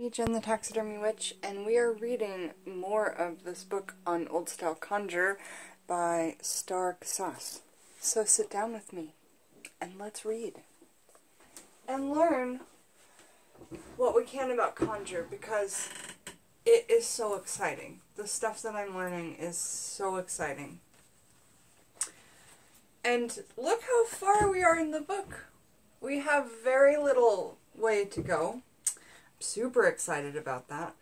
Jen the Taxidermy Witch, and we are reading more of this book on old style conjure by Stark Sauce. So sit down with me and let's read and learn what we can about conjure, because it is so exciting. The stuff that I'm learning is so exciting. And look how far we are in the book. We have very little way to go. Super excited about that.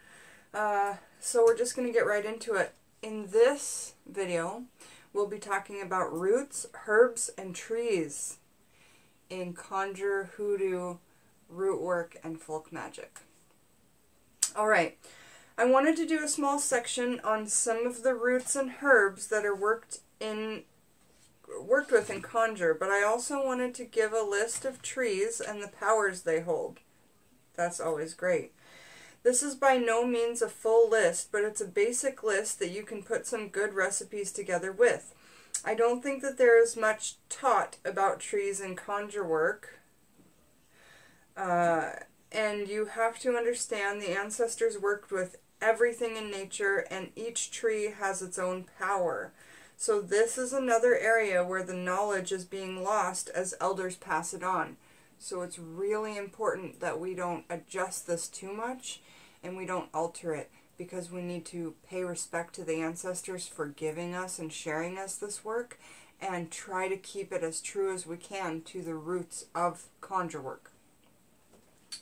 So we're just going to get right into it. In this video, we'll be talking about roots, herbs, and trees in Conjure, Hoodoo, Rootwork, and Folk Magic. Alright, I wanted to do a small section on some of the roots and herbs that are worked with in Conjure, but I also wanted to give a list of trees and the powers they hold. That's always great. This is by no means a full list, but it's a basic list that you can put some good recipes together with. I don't think that there is much taught about trees in conjure work, and you have to understand the ancestors worked with everything in nature, and each tree has its own power. So this is another area where the knowledge is being lost as elders pass it on. So it's really important that we don't adjust this too much and we don't alter it, because we need to pay respect to the ancestors for giving us and sharing us this work, and try to keep it as true as we can to the roots of conjure work.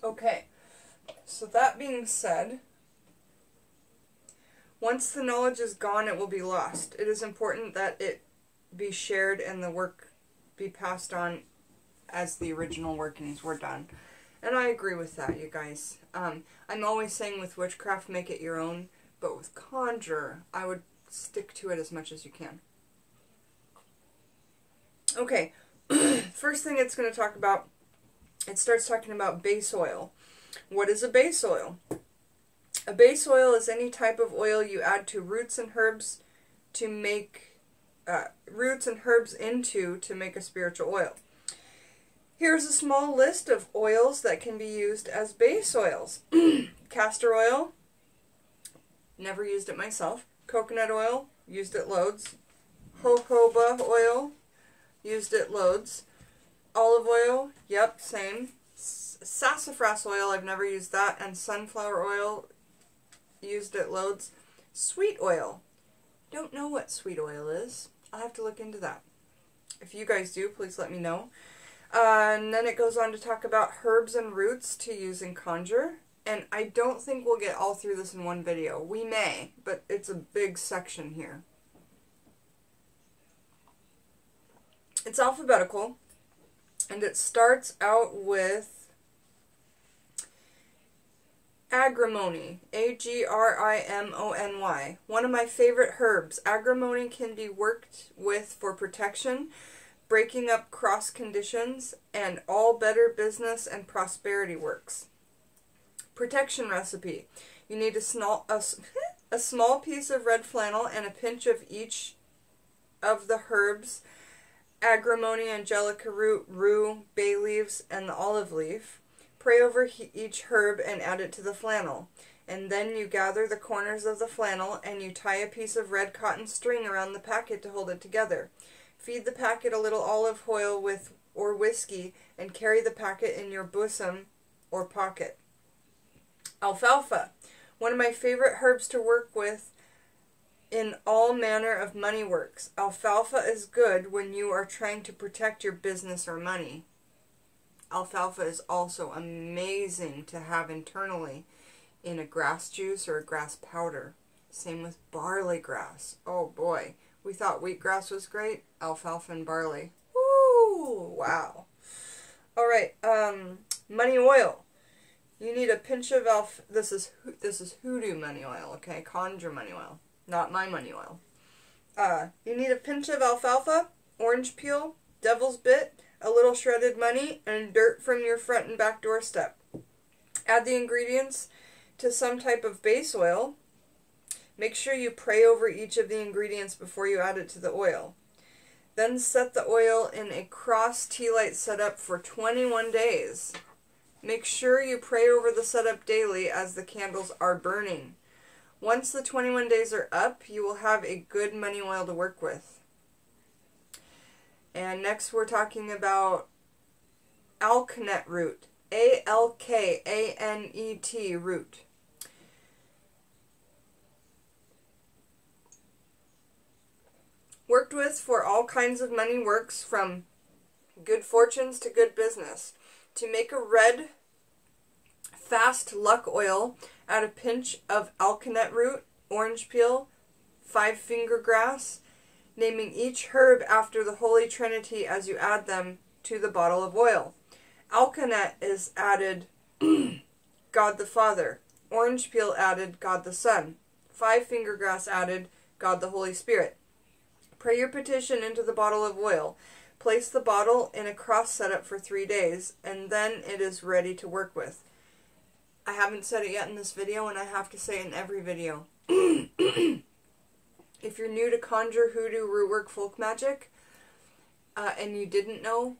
Okay, so that being said, once the knowledge is gone, it will be lost. It is important that it be shared and the work be passed on as the original workings were done. And I agree with that, you guys. I'm always saying with witchcraft, make it your own, but with conjure, I would stick to it as much as you can. Okay, first thing it's going to talk about, it starts talking about base oil. What is a base oil? A base oil is any type of oil you add to roots and herbs to make to make a spiritual oil. Here's a small list of oils that can be used as base oils. Castor oil, never used it myself. Coconut oil, used it loads. Jojoba oil, used it loads. Olive oil, yep, same. Sassafras oil, I've never used that. And sunflower oil, used it loads. Sweet oil, don't know what sweet oil is. I'll have to look into that. If you guys do, please let me know. And then it goes on to talk about herbs and roots to use in conjure. And I don't think we'll get all through this in one video. We may, but it's a big section here. It's alphabetical, and it starts out with Agrimony, A-G-R-I-M-O-N-Y. One of my favorite herbs. Agrimony can be worked with for protection, breaking up cross conditions, and all better business and prosperity works. Protection recipe. You need a small piece of red flannel and a pinch of each of the herbs: Agrimony, Angelica root, rue, bay leaves, and the olive leaf. Pray over each herb and add it to the flannel. And then you gather the corners of the flannel and you tie a piece of red cotton string around the packet to hold it together. Feed the packet a little olive oil or whiskey and carry the packet in your bosom or pocket. Alfalfa. One of my favorite herbs to work with in all manner of money works. Alfalfa is good when you are trying to protect your business or money. Alfalfa is also amazing to have internally in a grass juice or a grass powder. Same with barley grass. Oh boy. We thought wheatgrass was great. Alfalfa and barley. Woo! Wow. Alright, money oil. You need a pinch of this is Hoodoo money oil, okay? Conjure money oil. Not my money oil. You need a pinch of alfalfa, orange peel, devil's bit, a little shredded money, and dirt from your front and back doorstep. Add the ingredients to some type of base oil. Make sure you pray over each of the ingredients before you add it to the oil. Then set the oil in a cross tea light setup for 21 days. Make sure you pray over the setup daily as the candles are burning. Once the 21 days are up, you will have a good money oil to work with. And next we're talking about alkanet root. A-L-K-A-N-E-T root. Worked with for all kinds of money works, from good fortunes to good business. To make a red, fast luck oil, add a pinch of alkanet root, orange peel, 5-finger grass, naming each herb after the Holy Trinity as you add them to the bottle of oil. Alkanet is added God the Father. Orange peel added God the Son. 5-finger grass added God the Holy Spirit. Pray your petition into the bottle of oil. Place the bottle in a cross setup for 3 days, and then it is ready to work with. I haven't said it yet in this video, and I have to say it in every video. If you're new to Conjure, Hoodoo, Rootwork, Folk Magic, and you didn't know,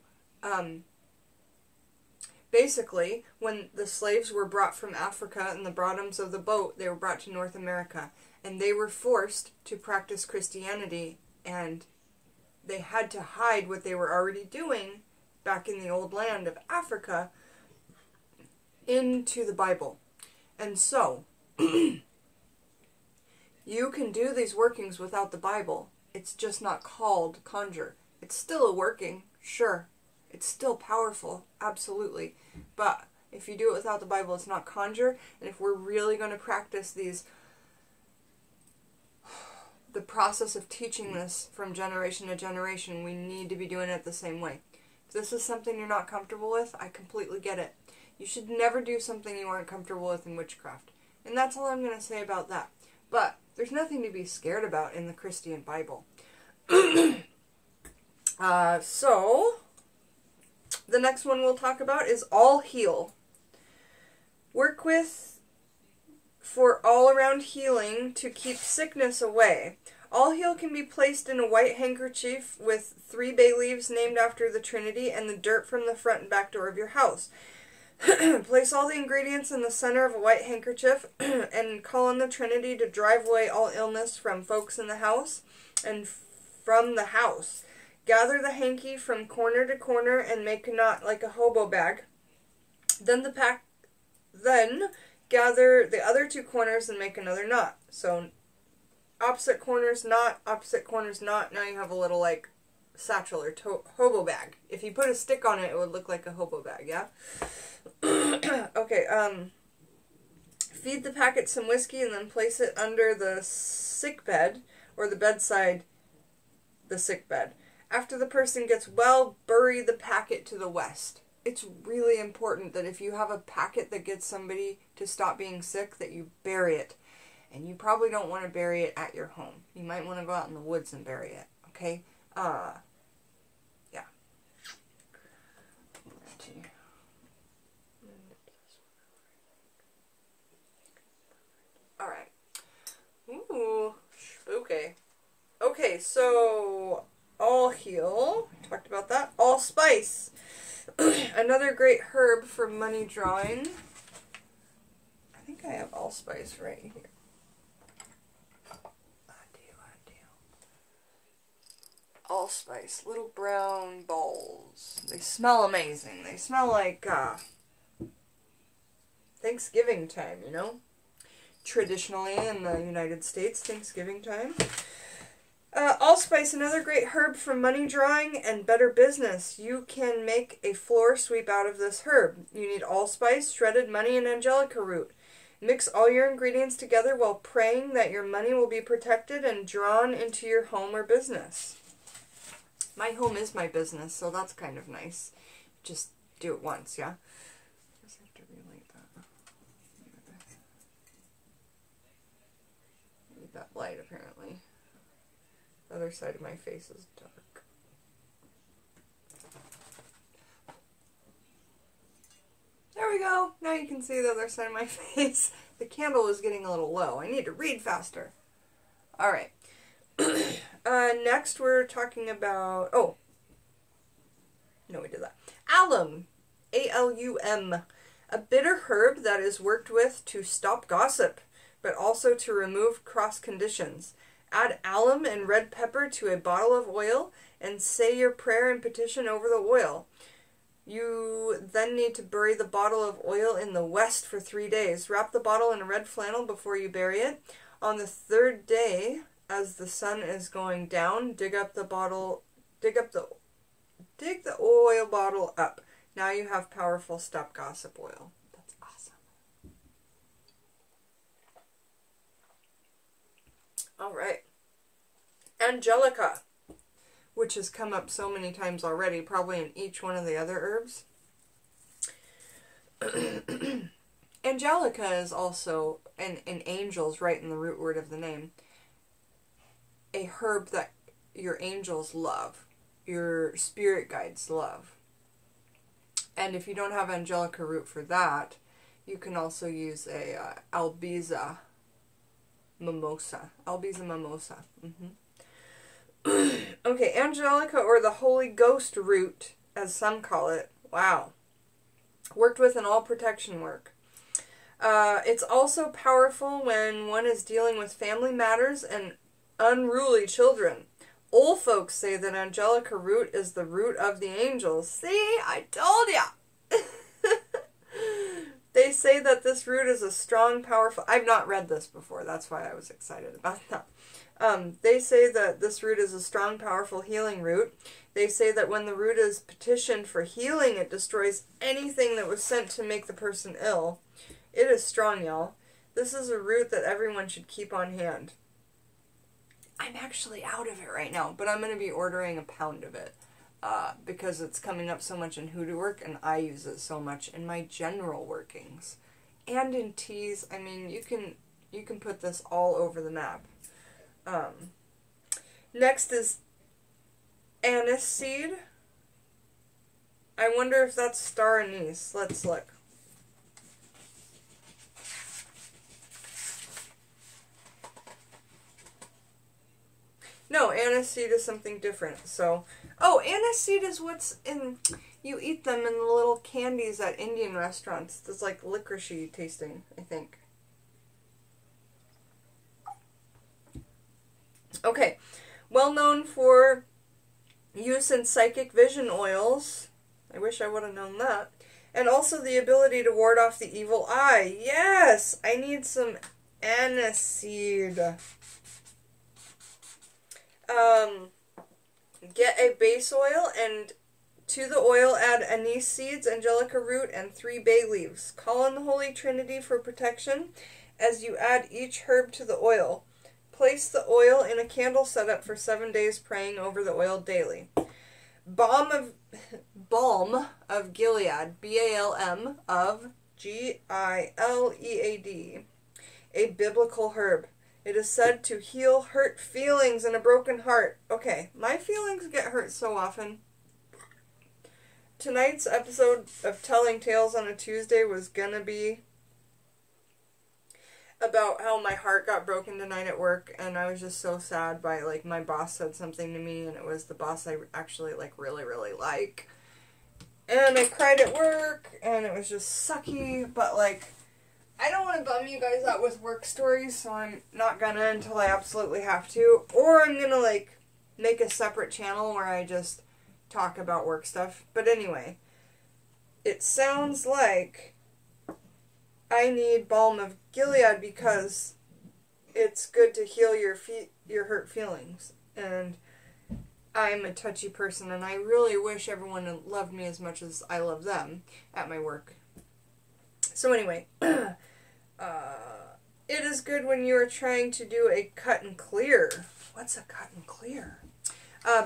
basically, when the slaves were brought from Africa in the bottoms of the boat, they were brought to North America, and they were forced to practice Christianity, and they had to hide what they were already doing back in the old land of Africa into the Bible. And so, you can do these workings without the Bible. It's just not called Conjure. It's still a working, sure. It's still powerful, absolutely. But if you do it without the Bible, it's not Conjure. And if we're really going to practice the process of teaching this from generation to generation, we need to be doing it the same way. If this is something you're not comfortable with, I completely get it. You should never do something you aren't comfortable with in witchcraft. And that's all I'm going to say about that. But there's nothing to be scared about in the Christian Bible. So, the next one we'll talk about is All Heal. Work with for all-around healing to keep sickness away. All Heal can be placed in a white handkerchief with 3 bay leaves named after the Trinity and the dirt from the front and back door of your house. Place all the ingredients in the center of a white handkerchief and call on the Trinity to drive away all illness from folks in the house and from the house. Gather the hanky from corner to corner and make a knot like a hobo bag. Then gather the other 2 corners and make another knot. So opposite corners knot, opposite corners knot. Now you have a little like satchel or hobo bag. If you put a stick on it, it would look like a hobo bag, yeah? Okay, feed the packet some whiskey and then place it under the sick bed, or the bedside, the sick bed. After the person gets well, bury the packet to the west. It's really important that if you have a packet that gets somebody to stop being sick, that you bury it. And you probably don't want to bury it at your home. You might want to go out in the woods and bury it, okay? Yeah. Alright. Ooh, spooky. Okay, so All Heal. Talked about that. Allspice. Another great herb for money drawing. I think I have Allspice right here. Allspice. Little brown balls. They smell amazing. They smell like Thanksgiving time, you know? Traditionally in the United States, Thanksgiving time. Allspice, another great herb for money drawing and better business. You can make a floor sweep out of this herb. You need allspice, shredded money, and Angelica root. Mix all your ingredients together while praying that your money will be protected and drawn into your home or business. My home is my business, so that's kind of nice. Just do it once, yeah? I guess I have to relight that. Need that light, apparently. The other side of my face is dark. There we go. Now you can see the other side of my face. The candle is getting a little low. I need to read faster. Alright. Next we're talking about... Oh. No, we did that. Alum. A-L-U-M. A bitter herb that is worked with to stop gossip, but also to remove cross conditions. Add alum and red pepper to a bottle of oil and say your prayer and petition over the oil. You then need to bury the bottle of oil in the west for 3 days. Wrap the bottle in a red flannel before you bury it. On the third day, as the sun is going down, dig the oil bottle up. Now you have powerful stop gossip oil. That's awesome. All right. Angelica, which has come up so many times already, probably in each one of the other herbs. Angelica is also, and angel's right in the root word of the name, a herb that your angels love, your spirit guides love. And if you don't have Angelica root for that, you can also use a Albiza mimosa. Albiza mimosa. Okay, Angelica, or the Holy Ghost root, as some call it. Wow. Worked with in all protection work. It's also powerful when one is dealing with family matters and unruly children. Old folks say that Angelica root is the root of the angels. See, I told ya! They say that this root is a strong, powerful... I've not read this before, that's why I was excited about that. They say that this root is a strong, powerful healing root. They say that when the root is petitioned for healing, it destroys anything that was sent to make the person ill. It is strong, y'all. This is a root that everyone should keep on hand. I'm actually out of it right now, but I'm going to be ordering a pound of it because it's coming up so much in Hoodoo work, and I use it so much in my general workings. And in teas. I mean, you can put this all over the map. Next is Anise Seed. I wonder if that's star anise. Let's look. No, Anise Seed is something different. So, oh, Anise Seed is what's in, you eat them in the little candies at Indian restaurants. It's like licoricey tasting, I think. Okay, well known for use in psychic vision oils. I wish I would have known that. And also the ability to ward off the evil eye. Yes! I need some Anise Seed. Get a base oil, and to the oil add anise seeds, Angelica root, and 3 bay leaves. Call on the Holy Trinity for protection as you add each herb to the oil. Place the oil in a candle setup for 7 days, praying over the oil daily. Balm of Gilead, B-A-L-M of G-I-L-E-A-D, a biblical herb. It is said to heal hurt feelings and a broken heart. Okay, my feelings get hurt so often. Tonight's episode of Telling Tales on a Tuesday was gonna be about how my heart got broken tonight at work, and I was just so sad by, like, my boss said something to me, and it was the boss I actually, like, really like. And I cried at work, and it was just sucky, but, like, I don't want to bum you guys out with work stories, so I'm not gonna until I absolutely have to. Or I'm gonna, like, make a separate channel where I just talk about work stuff. But anyway, it sounds like I need Balm of Gilead because it's good to heal your hurt feelings. And I'm a touchy person, and I really wish everyone loved me as much as I love them at my work. So anyway, it is good when you are trying to do a cut and clear. What's a cut and clear?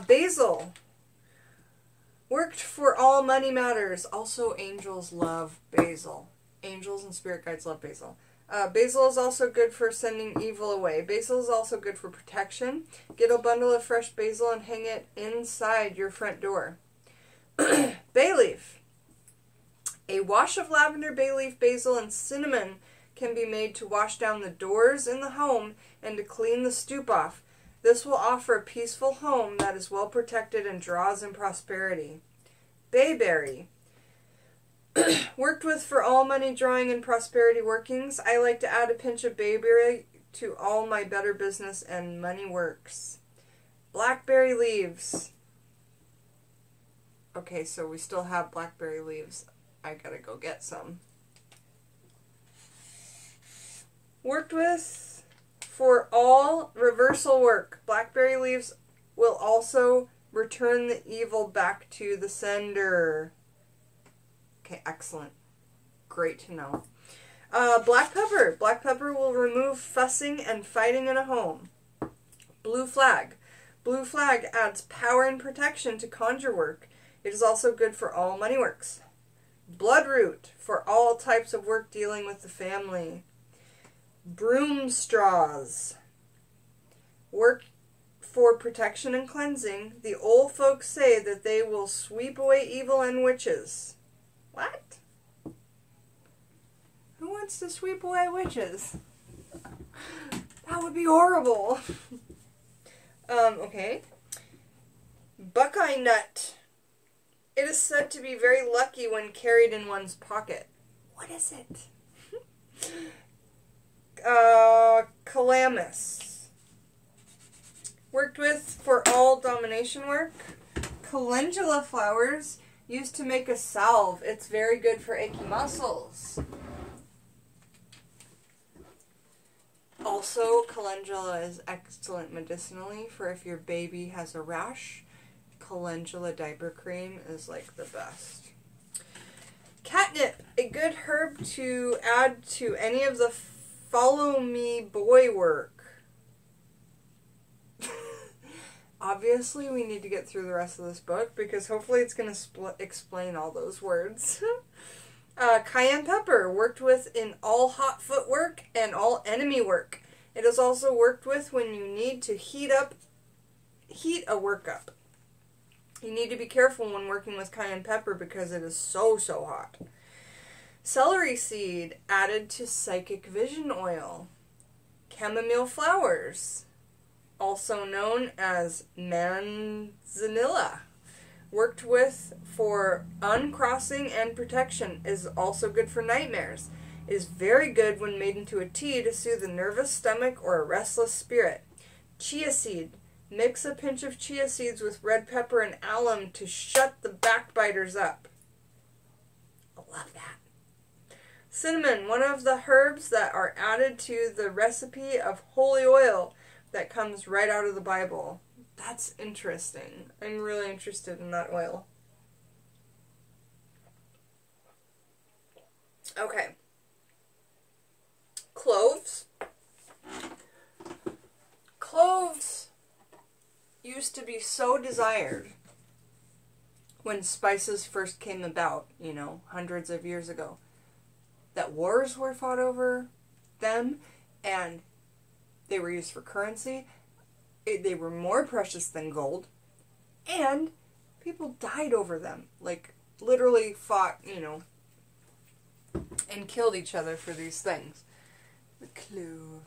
Basil. Worked for all money matters. Also, angels love basil. Angels and spirit guides love basil. Basil is also good for sending evil away. Basil is also good for protection. Get a bundle of fresh basil and hang it inside your front door. Bay leaf. A wash of lavender, bay leaf, basil, and cinnamon can be made to wash down the doors in the home and to clean the stoop off. This will offer a peaceful home that is well protected and draws in prosperity. Bayberry. Worked with for all money drawing and prosperity workings. I like to add a pinch of bayberry to all my better business and money works. Blackberry Leaves. Okay, so we still have blackberry leaves. I gotta go get some. Worked with for all reversal work. Blackberry leaves will also return the evil back to the sender. Okay, excellent. Great to know. Black pepper. Black pepper will remove fussing and fighting in a home. Blue flag. Blue flag adds power and protection to conjure work. It is also good for all money works. Bloodroot for all types of work dealing with the family. Broom straws. Work for protection and cleansing. The old folks say that they will sweep away evil and witches. What? Who wants to sweep away witches? That would be horrible. Okay. Buckeye nut. It is said to be very lucky when carried in one's pocket. What is it? Calamus. Worked with for all domination work. Calendula flowers used to make a salve. It's very good for achy muscles. Also, calendula is excellent medicinally for if your baby has a rash. Calendula diaper cream is like the best. Catnip, a good herb to add to any of the follow me boy work. Obviously, we need to get through the rest of this book because hopefully it's going to explain all those words. Cayenne pepper, worked with in all hot footwork and all enemy work. It is also worked with when you need to heat a work up. You need to be careful when working with cayenne pepper because it is so hot. Celery seed, added to psychic vision oil. Chamomile flowers, also known as manzanilla, worked with for uncrossing and protection, is also good for nightmares. It is very good when made into a tea to soothe a nervous stomach or a restless spirit. Chia seed. Mix a pinch of chia seeds with red pepper and alum to shut the backbiters up. I love that. Cinnamon, one of the herbs that are added to the recipe of holy oil that comes right out of the Bible. That's interesting. I'm really interested in that oil. Okay. Cloves. Cloves used to be so desired when spices first came about, you know, hundreds of years ago, that wars were fought over them, and they were used for currency. They were more precious than gold, and people died over them, like literally fought, you know, and killed each other for these things. The clove.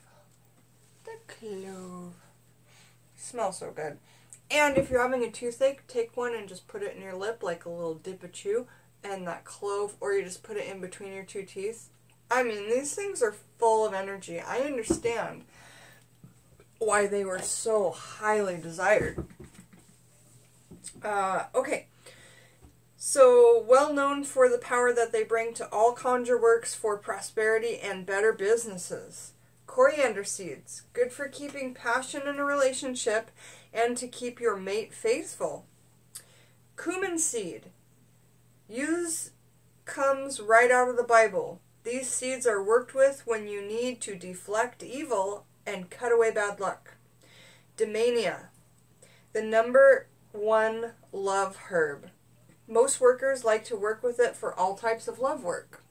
The clove. Smells so good. And if you're having a toothache, take one and just put it in your lip like a little dip of chew, and that clove, or you just put it in between your two teeth. I mean, these things are full of energy. I understand why they were so highly desired. Okay. So, well known for the power that they bring to all conjure works for prosperity and better businesses. Coriander seeds, good for keeping passion in a relationship and to keep your mate faithful. Cumin seed, comes right out of the Bible. These seeds are worked with when you need to deflect evil and cut away bad luck. Damiana, the #1 love herb. Most workers like to work with it for all types of love work.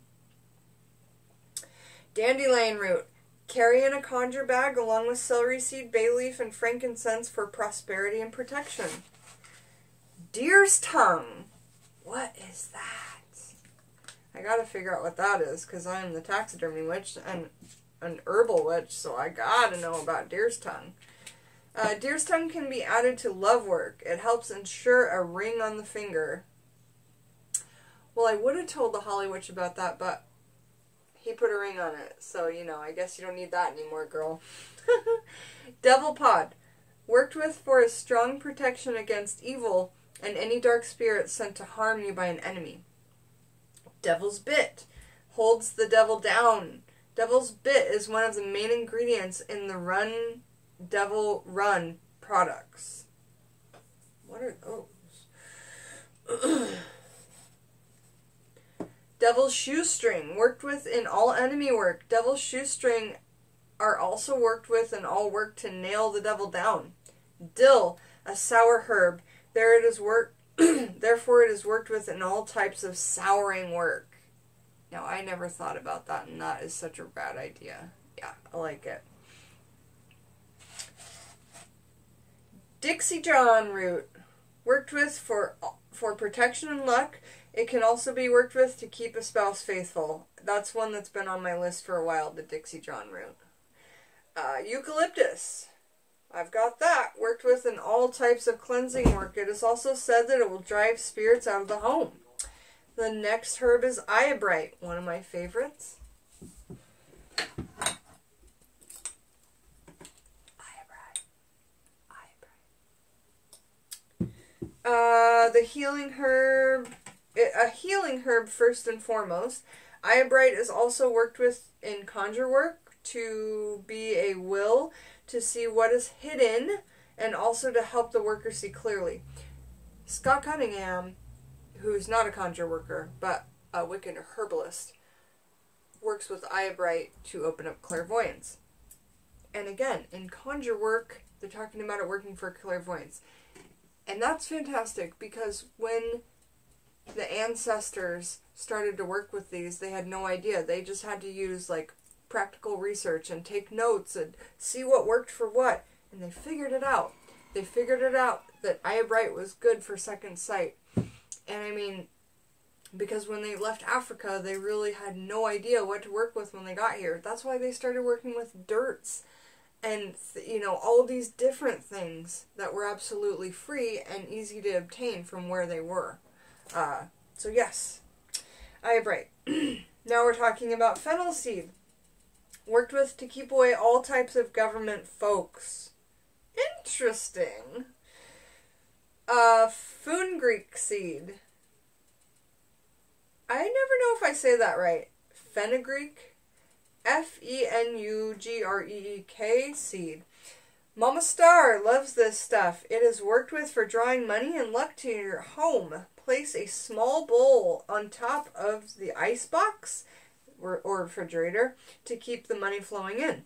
Dandelion root, carry in a conjure bag along with celery seed, bay leaf, and frankincense for prosperity and protection. Deer's tongue. What is that? I gotta figure out what that is, because I'm the taxidermy witch and an herbal witch, so I gotta know about deer's tongue. Deer's tongue can be added to love work. It helps ensure a ring on the finger. Well, I would have told the Holly Witch about that, but he put a ring on it. So, you know, I guess you don't need that anymore, girl. Devil Pod. Worked with for a strong protection against evil and any dark spirits sent to harm you by an enemy. Devil's Bit. Holds the devil down. Devil's Bit is one of the main ingredients in the Run Devil Run products. What are those? Devil's Shoestring. Worked with in all enemy work. Devil's Shoestring are also worked with in all work to nail the devil down. Dill, a sour herb. Therefore it is worked with in all types of souring work. Now, I never thought about that, and that is such a rad idea. Yeah, I like it. Dandelion Root. Worked with for protection and luck. It can also be worked with to keep a spouse faithful. That's one that's been on my list for a while, the Dandelion Root. Eucalyptus. I've got that. Worked with in all types of cleansing work. It is also said that it will drive spirits out of the home. The next herb is Eyebright, one of my favorites. The healing herb, a healing herb first and foremost. Eyebright is also worked with in conjure work to be a will to see what is hidden and also to help the worker see clearly. Scott Cunningham, who's not a conjure worker but a Wiccan herbalist, works with Eyebright to open up clairvoyance. And again, in conjure work, they're talking about it working for clairvoyance. And that's fantastic because when the ancestors started to work with these, they had no idea. They just had to use like practical research and take notes and see what worked for what. And they figured it out. They figured it out that Eyebright was good for second sight. And I mean, because when they left Africa, they really had no idea what to work with when they got here. That's why they started working with dirts and, you know, all these different things that were absolutely free and easy to obtain from where they were. So yes, Eyebright. Now we're talking about Fennel Seed. Worked with to keep away all types of government folks. Interesting. Fenugreek Seed. I never know if I say that right. Fenugreek. Fenugreek seed. Mama Star loves this stuff. It is worked with for drawing money and luck to your home. Place a small bowl on top of the ice box or refrigerator to keep the money flowing in.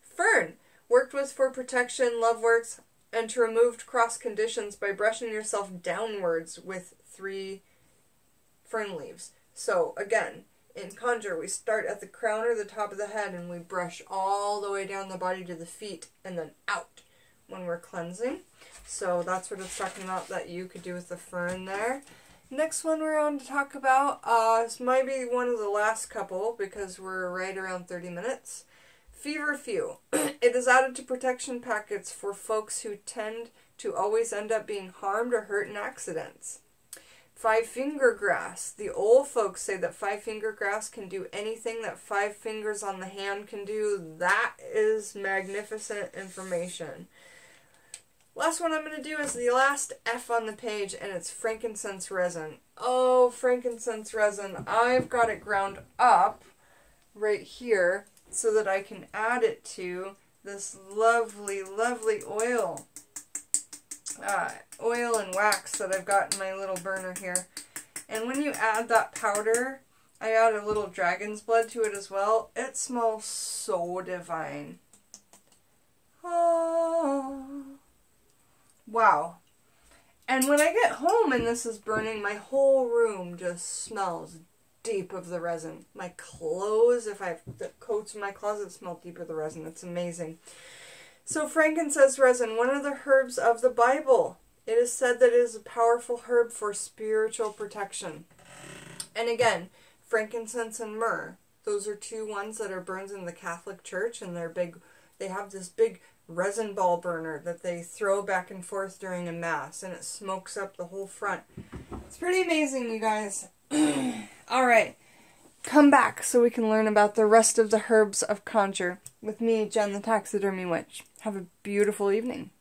Fern. Worked with for protection, love works, and to remove cross conditions by brushing yourself downwards with 3 fern leaves. So, again, in Conjure, we start at the crown or the top of the head and we brush all the way down the body to the feet and then out when we're cleansing. So that's what it's talking about that you could do with the fern there. Next one we're on to talk about, this might be one of the last couple because we're right around 30 minutes. Feverfew. It is added to protection packets for folks who tend to always end up being harmed or hurt in accidents. 5-finger grass. The old folks say that 5-finger grass can do anything that 5 fingers on the hand can do. That is magnificent information. Last one I'm going to do is the last F on the page, and it's frankincense resin. Oh, frankincense resin. I've got it ground up right here so that I can add it to this lovely, lovely oil. Oil and wax that I've got in my little burner here. And when you add that powder, I add a little dragon's blood to it as well. It smells so divine. Oh. Wow. And when I get home and this is burning, my whole room just smells deep of the resin. My clothes, if I have the coats in my closet, smell deep of the resin. It's amazing. So frankincense resin, one of the herbs of the Bible. It is said that it is a powerful herb for spiritual protection. And again, frankincense and myrrh. Those are 2 ones that are burned in the Catholic Church, and they're big. They have this big resin ball burner that they throw back and forth during a mass, and it smokes up the whole front. It's pretty amazing, you guys. Alright, come back so we can learn about the rest of the herbs of Conjure with me, Jen the Taxidermy Witch. Have a beautiful evening.